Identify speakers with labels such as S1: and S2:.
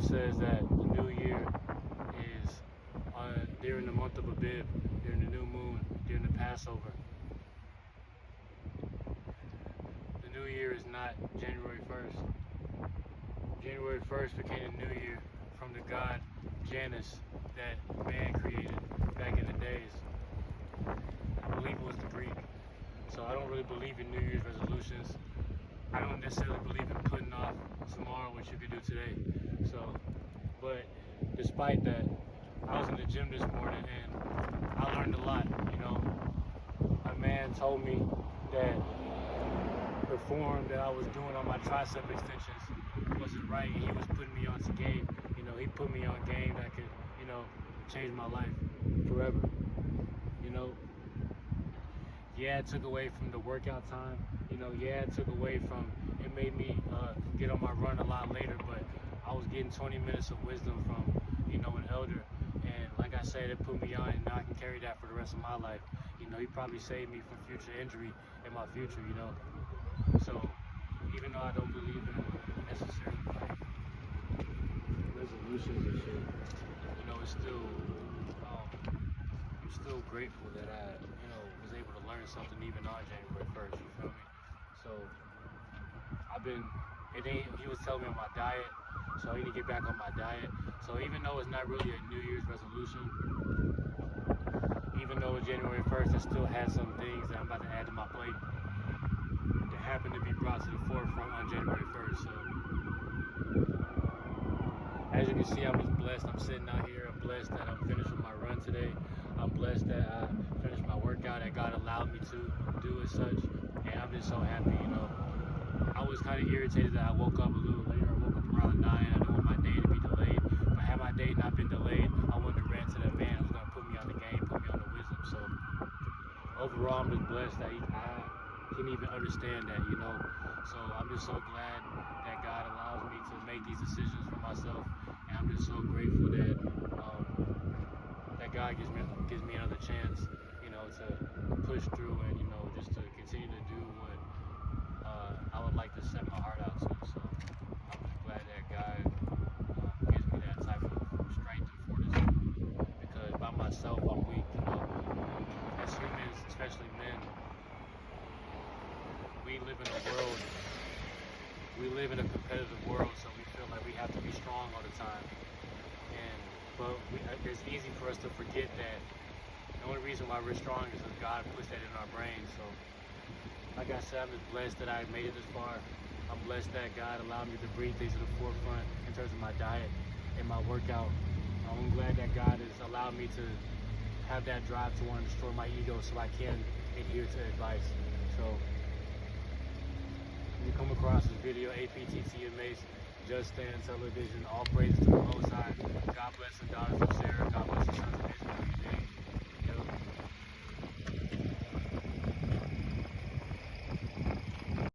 S1: Bible says that the new year is during the month of Abib, during the new moon, during the Passover. The new year is not January 1st. January 1st became the new year from the god Janus that man created back in the days. I believe it was the Greek. So I don't really believe in New Year's resolutions. I don't necessarily believe in putting off tomorrow what you could do today. So, but despite that, I was in the gym this morning and I learned a lot. A man told me that the form that I was doing on my tricep extensions wasn't right, and he was putting me on to game. He put me on game that could, change my life forever. Yeah, it took away from the workout time. Yeah, it took away from, it made me get on my run a lot later, but I was getting 20 minutes of wisdom from, an elder. And like I said, it put me on, and now I can carry that for the rest of my life. He probably saved me from future injury in my future, So even though I don't believe in necessarily like resolutions and shit, it's still, I'm still grateful that I, was able to learn something even on January 1st, you feel me? So he was telling me on my diet, so I need to get back on my diet. So even though it's not really a New Year's resolution, even though it's January 1st, I still had some things that I'm about to add to my plate that happen to be brought to the forefront on January 1st. So as you can see, I'm just blessed. I'm sitting out here. I'm blessed that I'm finished with my run today. I'm blessed that I finished my workout, that God allowed me to do as such. And I'm just so happy, I was kind of irritated that I woke up a little later. I woke up around 9. I don't want my day to be delayed. But had my day not been delayed, I wouldn't have ran to that man who's going to put me on the game, put me on the wisdom. So overall, I'm just blessed that I can even understand that, So I'm just so glad that God allows me to make these decisions for myself. And I'm just so grateful that that God gives me another chance, to push through and, just to continue to do what I would like to set my heart out to. So I'm just glad that God gives me that type of strength and fortitude, because by myself I'm weak. As humans, especially men, we live in a competitive world, so we feel like we have to be strong all the time. But it's easy for us to forget that the only reason why we're strong is because God puts that in our brains. So like I said, I'm just blessed that I made it this far. I'm blessed that God allowed me to bring things to the forefront in terms of my diet and my workout. I'm glad that God has allowed me to have that drive to want to destroy my ego so I can adhere to advice. So if you come across this video, APTTMAs, Just Stand Television, all praises to the Most High. God bless the daughters of Sarah. God bless the sons of Israel.